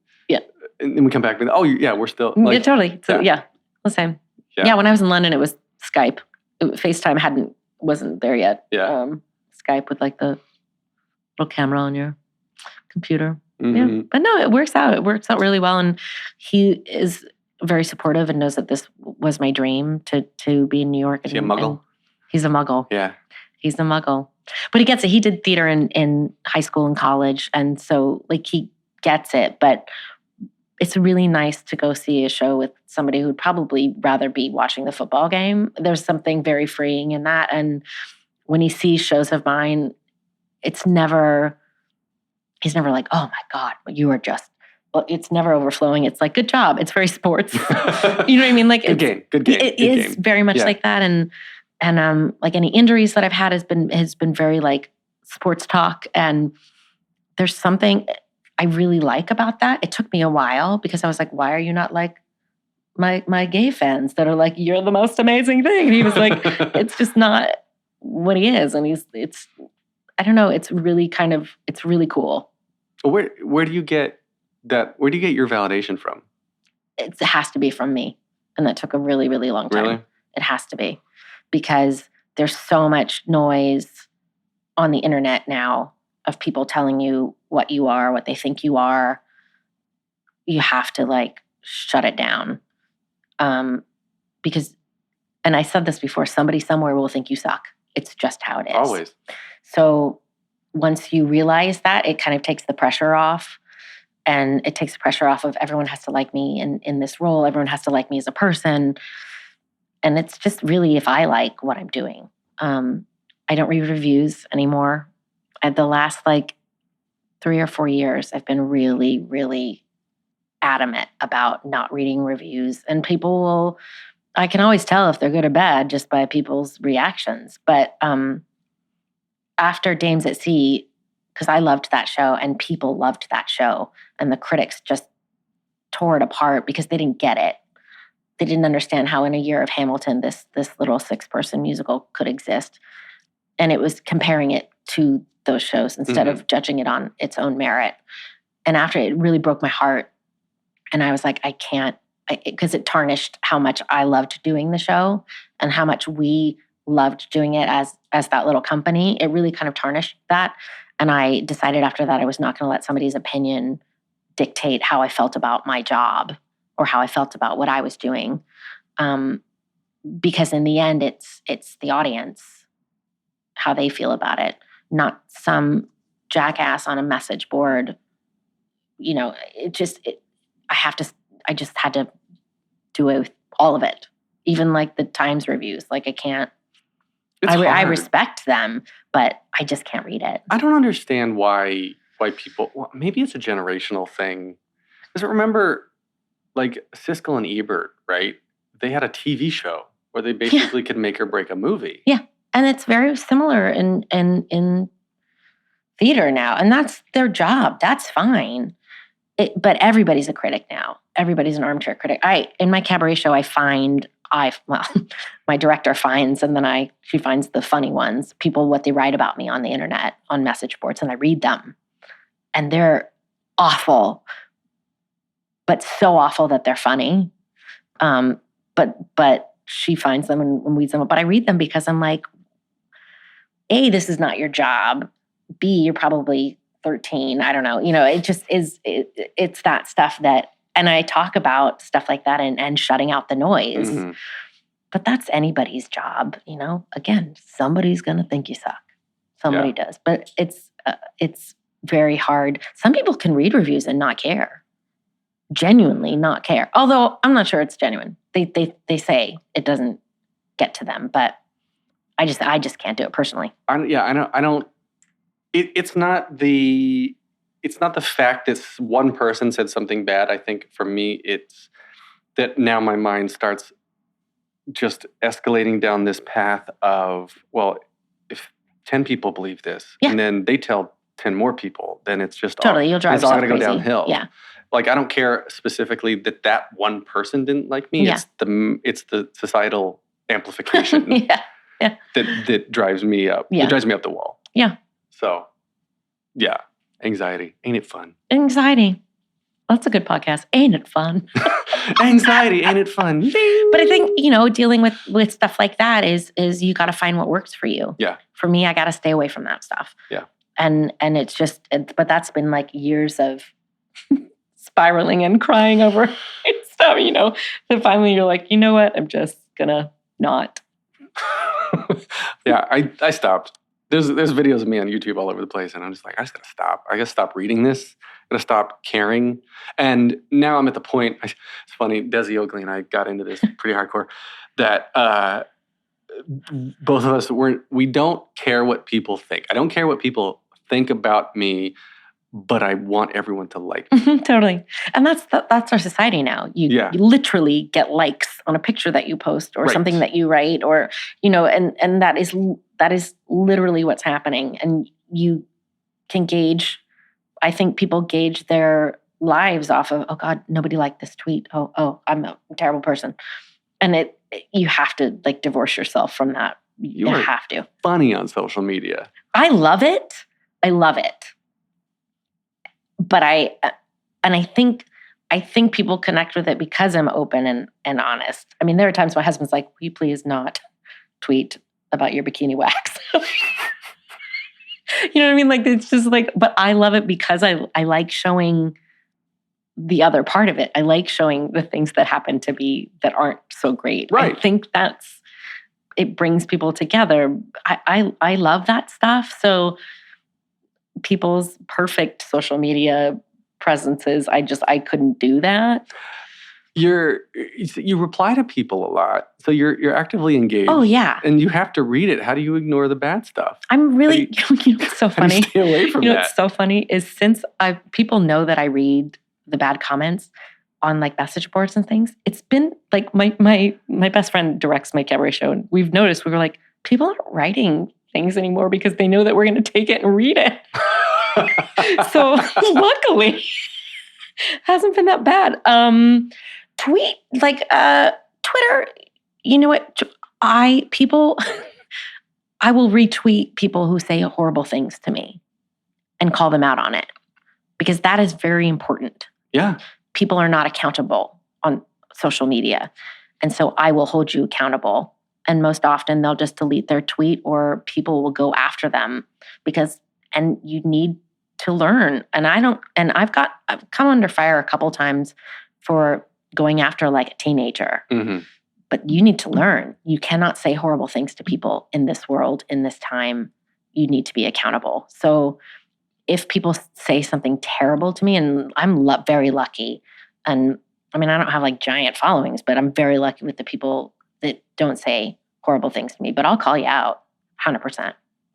and then we come back and, oh, yeah, we're still. Like, yeah, totally. So, the same. Yeah, when I was in London, it was Skype. FaceTime wasn't there yet. Yeah. Skype with like the little camera on your computer. Mm-hmm. Yeah. But no, it works out. It works out really well. And he is very supportive and knows that this was my dream to be in New York. Is he a muggle? He's a muggle. Yeah. He's a muggle. But he gets it. He did theater in high school and college. And so like he gets it. But it's really nice to go see a show with somebody who'd probably rather be watching the football game. There's something very freeing in that. And when he sees shows of mine, he's never like, oh my God, you are just, well, it's never overflowing. It's like, good job. It's very sports. You know what I mean? Like, good game. It is very much like that. And like any injuries that I've had has been very like sports talk. And there's something I really like about that. It took me a while because I was like, why are you not like my gay fans that are like, you're the most amazing thing? And he was like, it's just not what he is. And I don't know. It's really cool. Where do you get that? Where do you get your validation from? It has to be from me. And that took a really, really long time. Really? It has to be. Because there's so much noise on the internet now of people telling you what you are, what they think you are. You have to like shut it down. Because, and I said this before, somebody somewhere will think you suck. It's just how it is. Always. So once you realize that, it kind of takes the pressure off. And it takes the pressure off of everyone has to like me in this role. Everyone has to like me as a person. And it's just really if I like what I'm doing. I don't read reviews anymore. At the last like 3 or 4 years, I've been really, really adamant about not reading reviews. And I can always tell if they're good or bad just by people's reactions. But after Dames at Sea, because I loved that show and people loved that show and the critics just tore it apart because they didn't get it. They didn't understand how in a year of Hamilton, this little 6-person musical could exist. And it was comparing it to those shows instead of judging it on its own merit. And after it really broke my heart. And I was like, I can't, because it tarnished how much I loved doing the show and how much we loved doing it as that little company. It really kind of tarnished that. And I decided after that I was not going to let somebody's opinion dictate how I felt about my job or how I felt about what I was doing. Because in the end, it's the audience, how they feel about it, not some jackass on a message board. You know, I just had to do it with all of it. Even like the Times reviews, like I can't, I respect them, but I just can't read it. I don't understand why people, maybe it's a generational thing. Because remember, like Siskel and Ebert, right? They had a TV show where they basically could make or break a movie. Yeah. And it's very similar in theater now. And that's their job. That's fine. But everybody's a critic now. Everybody's an armchair critic. In my cabaret show, my director finds, and then she finds the funny ones, people, what they write about me on the internet, on message boards, and I read them. And they're awful, but so awful that they're funny. But she finds them and weeds them up. But I read them because I'm like, A, this is not your job. B, you're probably 13. I don't know. It just is, it's that stuff that, and I talk about stuff like that and shutting out the noise. Mm-hmm. But that's anybody's job, Again, somebody's going to think you suck. Somebody does. But it's very hard. Some people can read reviews and not care. Genuinely not care. Although I'm not sure it's genuine. They say it doesn't get to them, but I just can't do it personally. I don't. It's not the fact that one person said something bad. I think for me, it's that now my mind starts just escalating down this path of, well, if 10 people believe this, and then they tell 10 more people, then it's just totally. You'll drive yourself crazy. It's all going to go downhill. Yeah. Like, I don't care specifically that one person didn't like me. Yeah. It's the societal amplification that drives me up. Yeah. It drives me up the wall. Yeah. So, yeah, anxiety. Ain't it fun? Anxiety. That's a good podcast. Ain't it fun? Anxiety. Ain't it fun? But I think, dealing with stuff like that is you got to find what works for you. Yeah. For me, I got to stay away from that stuff. Yeah. And it's just, but that's been like years of spiraling and crying over stuff, Then finally you're like, you know what? I'm just gonna not. Yeah, I stopped. There's videos of me on YouTube all over the place, and I'm just like, I just gotta stop. I gotta stop reading this. I gotta stop caring. And now I'm at the point. It's funny. Desi Oakley and I got into this pretty hardcore. That both of us we don't care what people think. I don't care what people think about me, but I want everyone to like me. Totally. And that's our society now. You literally get likes on a picture that you post or something that you write, or, and that is literally what's happening. And you can gauge, I think people gauge their lives off of, oh God, nobody liked this tweet. Oh, I'm a terrible person. And you have to divorce yourself from that. You have to. Funny on social media. I love it. But I think people connect with it because I'm open and honest. I mean, there are times my husband's like, will you please not tweet about your bikini wax? You know what I mean? It's just but I love it because I like showing the other part of it. I like showing the things that happen to be, that aren't so great. Right. I think it brings people together. I love that stuff. So people's perfect social media presences, I couldn't do that. You reply to people a lot, so you're actively engaged. Oh yeah, and you have to read it. How do you ignore the bad stuff? I'm really. It's so funny. How do you stay away from that? What's so funny is since people know that I read the bad comments on message boards and things. It's been my best friend directs my cabaret show, and we've noticed, we were like, people aren't writing things anymore because they know that we're going to take it and read it. So luckily, hasn't been that bad. Tweet Twitter. You know what? I will retweet people who say horrible things to me and call them out on it, because that is very important. Yeah. People are not accountable on social media. And so I will hold you accountable. And most often they'll just delete their tweet, or people will go after them and you need to learn. And I've come under fire a couple times for going after a teenager. Mm-hmm. But you need to learn. You cannot say horrible things to people in this world, in this time. You need to be accountable. So if people say something terrible to me, and I'm very lucky, and I mean, I don't have giant followings, but I'm very lucky with the people that don't say horrible things to me, but I'll call you out 100%.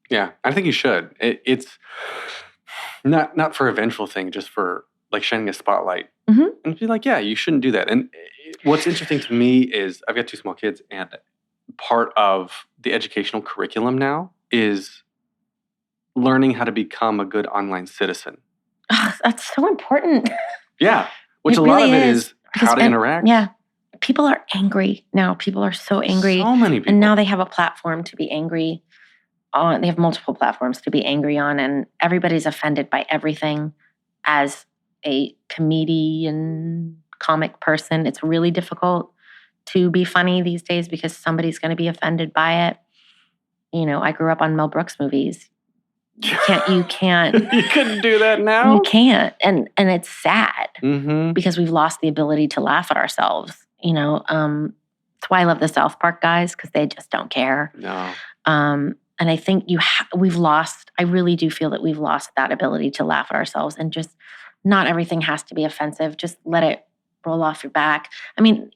Yeah, I think you should. It's not for a vengeful thing, just for like shining a spotlight. Mhm. And be like, yeah, you shouldn't do that. And what's interesting to me is I've got 2 small kids, and part of the educational curriculum now is learning how to become a good online citizen. Oh, that's so important. Yeah. Which It a lot really of it is, is because how to interact. Yeah. People are angry now. People are so angry. So many people. And now they have a platform to be angry on. They have multiple platforms to be angry on, and everybody's offended by everything. As a comedian, comic person, it's really difficult to be funny these days because somebody's going to be offended by it. I grew up on Mel Brooks movies. You can't. You couldn't do that now? You can't. And it's sad Mm-hmm. because we've lost the ability to laugh at ourselves. That's why I love the South Park guys, because they just don't care. No. And I think I really do feel that we've lost that ability to laugh at ourselves, and just not everything has to be offensive. Just let it roll off your back. I mean,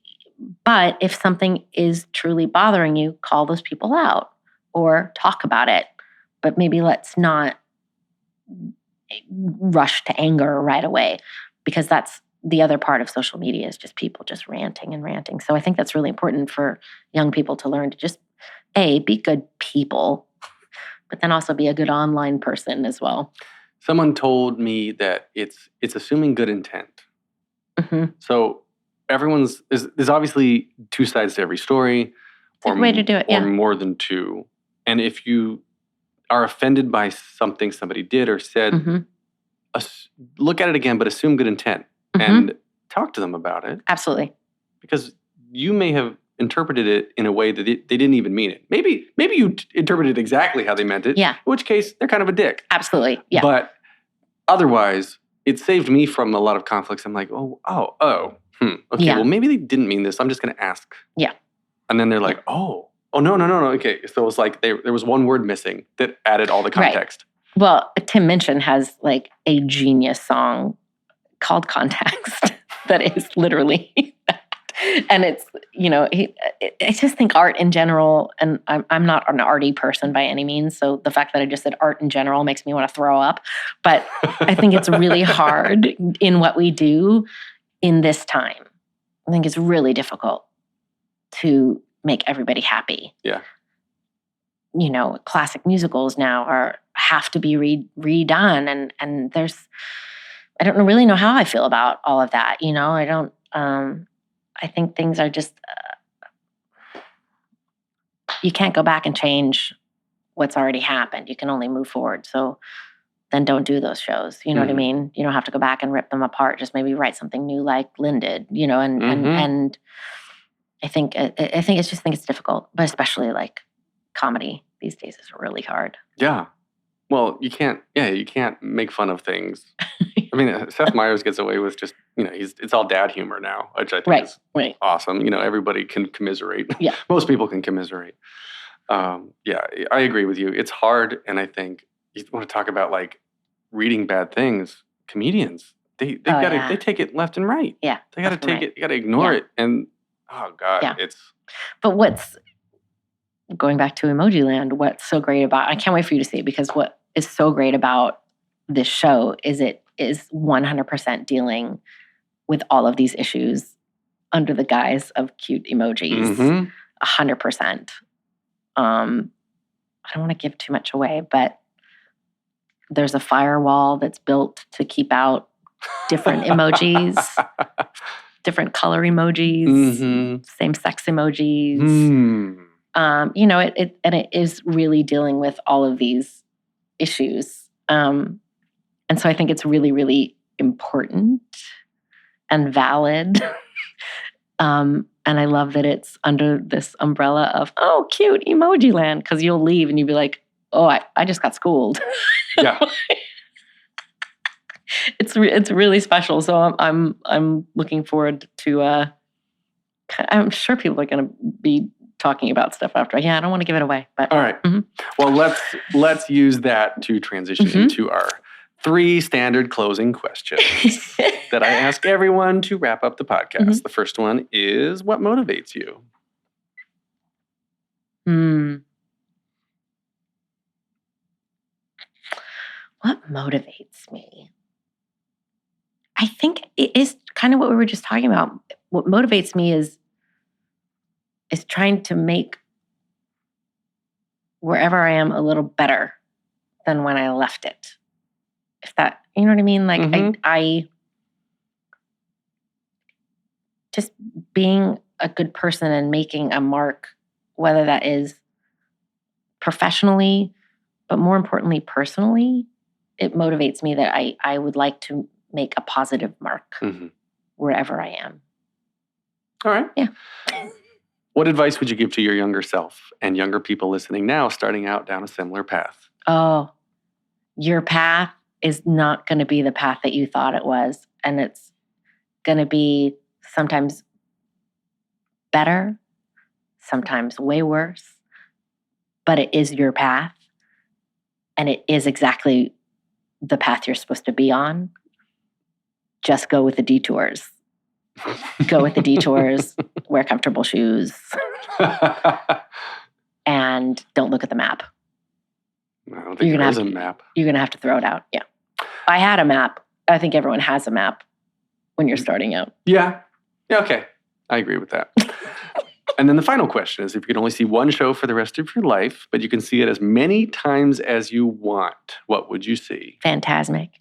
but if something is truly bothering you, call those people out or talk about it. But maybe let's not rush to anger right away, because that's the other part of social media, is just people just ranting and ranting. So I think that's really important for young people to learn to just, be good people, but then also be a good online person as well. Someone told me that it's assuming good intent. Mm-hmm. So there's obviously 2 sides to every story. It's a way to do it, or more than 2. And if you are offended by something somebody did or said, Mm-hmm. Look at it again, but assume good intent Mm-hmm. and talk to them about it. Absolutely. Because you may have interpreted it in a way that they didn't even mean it. Maybe you interpreted exactly how they meant it. Yeah. In which case, they're kind of a dick. Absolutely. Yeah. But otherwise, it saved me from a lot of conflicts. I'm like, okay, Yeah. well, maybe they didn't mean this. I'm just going to ask. Yeah. And then they're like, no. Okay. So it was like there was one word missing that added all the context. Right. Well, Tim Minchin has like a genius song called Context that is literally that. And it's, I just think art in general, and I'm not an arty person by any means, so the fact that I just said art in general makes me want to throw up. But I think it's really hard in what we do in this time. I think it's really difficult to make everybody happy. Yeah. Classic musicals now have to be redone, and I don't really know how I feel about all of that. I don't. I think things are just, you can't go back and change what's already happened. You can only move forward. So then don't do those shows. You know what I mean? You don't have to go back and rip them apart. Just maybe write something new like Lynn did, and I think it's difficult, but especially like comedy these days is really hard. Yeah. Well, you can't make fun of things. I mean, Seth Meyers gets away with just, it's all dad humor now, which I think is awesome. Everybody can commiserate. Yeah. Most people can commiserate. Yeah, I agree with you. It's hard. And I think you want to talk about like reading bad things. Comedians, they take it left and right. Yeah. They got to take it. You got to ignore it. And oh God, But what's going back to Emoji Land, what's so great about, I can't wait for you to see it, because what is so great about this show is it is 100% dealing with all of these issues under the guise of cute emojis. 100%. I don't want to give too much away, but there's a firewall that's built to keep out different emojis, different color emojis, same-sex emojis. It is really dealing with all of these issues. And so I think it's really, really important and valid. And I love that it's under this umbrella of, cute emoji land, because you'll leave and you'll be like, I just got schooled. Yeah. It's really special. So I'm looking forward to, I'm sure people are going to be talking about stuff after. Yeah, I don't want to give it away. But all right. Well, let's use that to transition into our 3 standard closing questions that I ask everyone to wrap up the podcast. The first one is, what motivates you? What motivates me? I it is kind of what we were just talking about. What motivates me is trying to make wherever I am a little better than when I left it. If that, you know what I mean? Like I just being a good person and making a mark, whether that is professionally, but more importantly, personally, it motivates me that I would like to make a positive mark wherever I am. All right. Yeah. What advice would you give to your younger self and younger people listening now, starting out down a similar path? Oh, your path is not going to be the path that you thought it was. And it's going to be sometimes better, sometimes way worse, but it is your path. And it is exactly the path you're supposed to be on. Just go with the detours. Go with the detours, wear comfortable shoes, and don't look at the map. I don't think there is a map. You're going to have to throw it out. Yeah. I had a map. I think everyone has a map when you're starting out. Yeah. Yeah, okay. I agree with that. And then the final question is, if you could only see one show for the rest of your life, but you can see it as many times as you want, what would you see? Fantasmic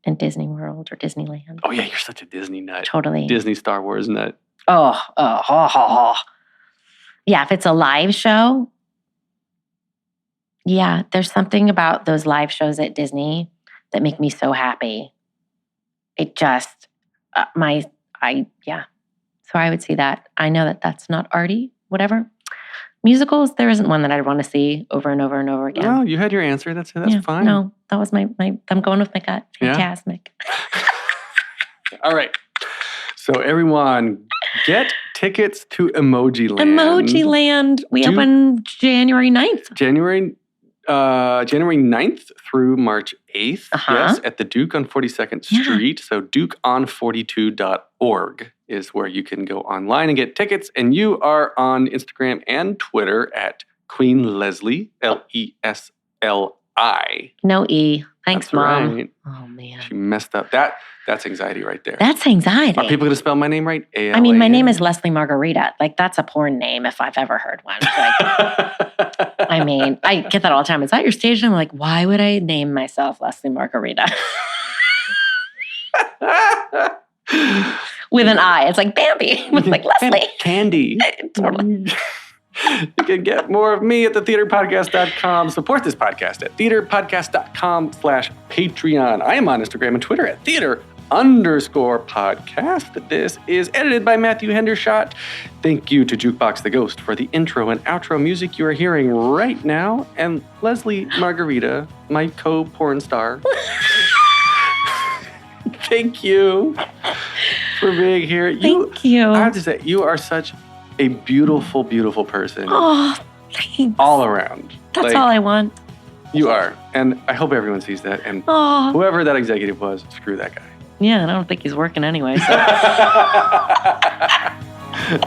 in Disney World or Disneyland. Oh, yeah, you're such a Disney nut. Totally. Disney Star Wars nut. Oh. Yeah, if it's a live show, yeah, there's something about those live shows at Disney that make me so happy. It just, So I would see that. I know that that's not arty, whatever. Musicals, there isn't one that I'd want to see over and over and over again. No, you had your answer. That's fine. No, that was my I'm going with my gut. Fantastic. Yeah. All right. So everyone, get tickets to Emoji Land. Emoji Land. We open January 9th. January 9th through March 8th. Yes, at the Duke on 42nd Street. So dukeon42.org is where you can go online and get tickets. And you are on Instagram and Twitter at Queen Lesli, Lesli. No E. Thanks, That's Mom. Right. Oh, man. She messed up. That's anxiety right there. That's anxiety. Are people going to spell my name right? I mean, my name is Lesli Margherita. Like, that's a porn name if I've ever heard one. Like, I mean, I get that all the time. Is that your stage name? I'm like, why would I name myself Lesli Margherita? With an I. It's like Bambi. With like Leslie. Candy. Totally. You can get more of me at thetheaterpodcast.com. Support this podcast at theaterpodcast.com/Patreon. I am on Instagram and Twitter at theater_podcast. This is edited by Matthew Hendershot. Thank you to Jukebox the Ghost for the intro and outro music you are hearing right now. And Lesli Margherita, my co-porn star. Thank you for being here. Thank you. I have to say, you are such a beautiful, beautiful person. Oh, thanks. All around. That's all I want. You are. And I hope everyone sees that. And whoever that executive was, screw that guy. Yeah, I don't think he's working anyway. So.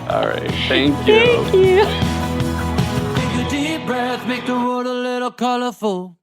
All right. Thank you. Thank you. Take a deep breath, make the world a little colorful.